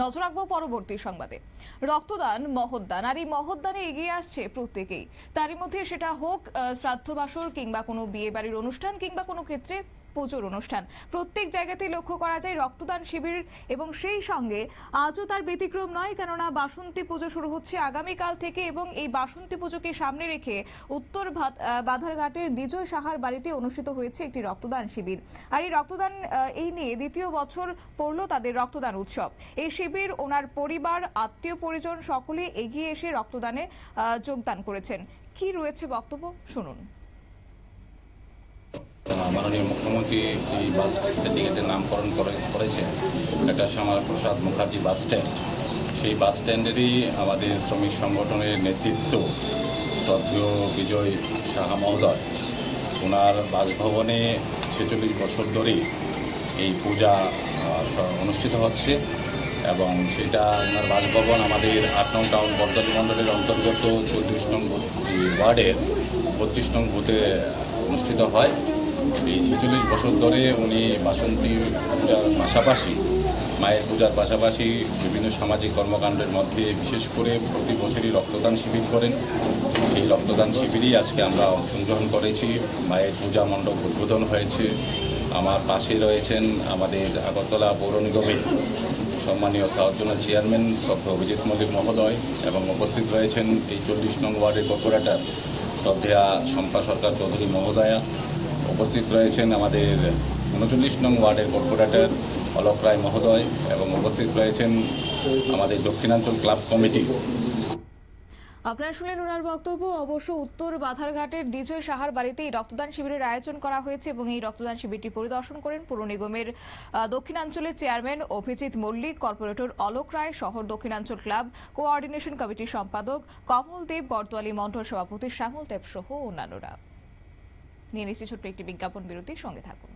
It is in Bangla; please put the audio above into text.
নজর রাখবো পরবর্তী সংবাদে। রক্তদান মহৎদান, আর এই মহৎদানে এগিয়ে আসছে প্রত্যেকেই। তারই মধ্যে সেটা হোক শ্রাদ্ধ বাসর কিংবা কোনো বিয়ে বাড়ির অনুষ্ঠান কিংবা কোনো ক্ষেত্রে পুজোর অনুষ্ঠান, প্রত্যেক জায়গাতেই লক্ষ্য করা যায় রক্তদান শিবির। এবং সেই সঙ্গে আজও তার ব্যতিক্রম নয়, কেননা বাসন্তী পুজো শুরু হচ্ছে আগামীকাল থেকে এবং এই বাসন্তী পুজোকে সামনে রেখে উত্তর বাধারঘাটের বিজয় সাহার বাড়িতে অনুষ্ঠিত হয়েছে একটি রক্তদান শিবির। আর এই রক্তদান এই নিয়ে দ্বিতীয় বছর পড়লো তাদের রক্তদান উৎসব। এই শিবির ওনার পরিবার, আত্মীয় পরিজন সকলে এগিয়ে এসে রক্তদানে যোগদান করেছেন। কি রয়েছে বক্তব্য শুনুন। মাননীয় মুখ্যমন্ত্রী এই বাস সিন্ডিকেটের নামকরণ করেছেন এটা শ্যামাপ্রসাদ মুখার্জি বাস স্ট্যান্ড। সেই বাস স্ট্যান্ডেরই আমাদের শ্রমিক সংগঠনের নেতৃত্ব শ্রদ্ধেয় বিজয় সাহা মহোদয়, ওনার বাসভবনে 46 বছর ধরে এই পূজা অনুষ্ঠিত হচ্ছে এবং সেটা ওনার বাসভবন আমাদের 8 নং টাউন বরদলি মণ্ডলের অন্তর্গত 34 নং ওয়ার্ডের 32 নং বুথে অনুষ্ঠিত হয়। এই 46 বছর ধরে উনি বাসন্তী পূজার পাশাপাশি, মায়ের পূজার পাশাপাশি বিভিন্ন সামাজিক কর্মকাণ্ডের মধ্যে বিশেষ করে প্রতি বছরই রক্তদান শিবির করেন। সেই রক্তদান শিবিরই আজকে আমরা অংশগ্রহণ করেছি। মায়ের পূজা মণ্ডপ উদ্বোধন হয়েছে। আমার পাশে রয়েছেন আমাদের আগরতলা পৌর নিগমের সম্মানীয় সাউথজোনাল চেয়ারম্যান শ্রদ্ধেয় অভিজিৎ মল্লিক মহোদয় এবং উপস্থিত রয়েছেন এই 40 নং ওয়ার্ডের কর্পোরেটর শ্রদ্ধেয়া শম্পা সরকার চৌধুরী মহোদয়া। উপস্থিত রয়েছেন আমাদের 39 নং ওয়ার্ডের কর্পোরেটর অলোক রায় মহোদয় এবং উপস্থিত রয়েছেন আমাদের দক্ষিণাঞ্চল ক্লাব কমিটি। আপনারা শুনলেন ওনার বক্তব্য। অবশ্য উত্তর বাধারঘাটের বিজয় সাহার বাড়িতে এই রক্তদান শিবিরের আয়োজন করা হয়েছে এবং এই রক্তদান শিবিরটি পরিদর্শন করেন পুর নিগমের দক্ষিণাঞ্চলের চেয়ারম্যান অভিজিৎ মল্লিক, কর্পোরেটর অলোক রায়, শহর দক্ষিণাঞ্চল ক্লাব কোঅর্ডিনেশন কমিটির সম্পাদক কমল দেব, বরদোয়ালি মণ্ডল সভাপতি শ্যামল দেব সহ অন্যান্যরা। নিয়ে নিচ্ছি ছোট্ট একটি বিজ্ঞাপন বিরতির সঙ্গে থাকুন।